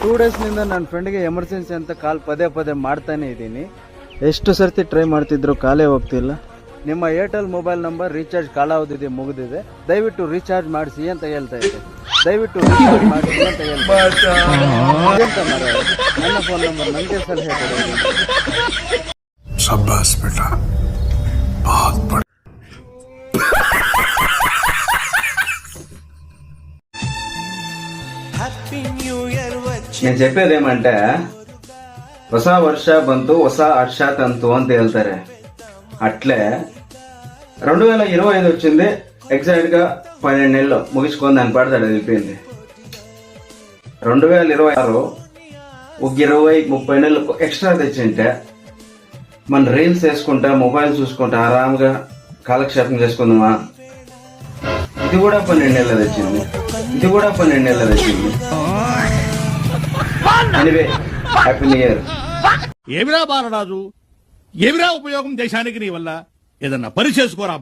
2 ಡೇಸ್ನಿಂದ ನನ್ನ ಫ್ರೆಂಡ್ಗೆ ಎಮರ್ಜೆನ್ಸಿ ಅಂತ ಕಾಲ್ ಪದೇ ಮಾಡ್ತಾನೆ ಇದ್ದೀನಿ. ಎಷ್ಟು ಸರ್ತಿ ಟ್ರೈ ಮಾಡ್ತಿದ್ರು ಕಾಲೇ ಹೋಗ್ತಿಲ್ಲ. ನಿಮ್ಮ ಏರ್ಟೆಲ್ ಮೊಬೈಲ್ ನಂಬರ್ ರೀಚಾರ್ಜ್ ಕಾಲಾವಧಿ ಮುಗಿದಿದೆ, ದಯವಿಟ್ಟು ರೀಚಾರ್ಜ್ ಮಾಡಿಸಿ ಅಂತ ಹೇಳ್ತಾ ಇದ್ದೆ. ದಯವಿಟ್ಟು ರೀಚಾರ್ಜ್ ಮಾಡಿಸಿ ಅಂತ ಹೇಳ್ತಾ ನನ್ನ ಫೋನ್ ನಂಬರ್ ನನಗೆ ಸಲಹೆ ಕೊಡಿ. शाबाश बेटा, बहुत बड़ा. నేను చెప్పేది ఏమంటే ಹೊಸ ವರ್ಷ ಬಂತು, ಹೊಸ హర్ష తంతు ಅಂತ ಹೇಳ್ತಾರೆ. అట్లే 2025 వచ్చింది, ఎగ్జాక్ట్ గా 12 నెలలు ముగించుకొని దాని పాడతాడు వెళ్ళిపోయింది. 2026 ఒక 20-30 నెలలు ఎక్స్ట్రా తెచ్చింటే మన రీల్స్ వేసుకుంటా, మొబైల్ చూసుకుంటా ఆరాంగా కాలక్షేపం చేసుకుందామా? ఇది కూడా 12 నెలలు తెచ్చింది, ఇది కూడా 12 నెలలు తెచ్చింది. Anyway, happy new year. ఏమిరా బాలరాజు, ఏమిరా ఉపయోగం దేశానికి నీ వల్ల? ఏదన్నా పని చేసుకోరా.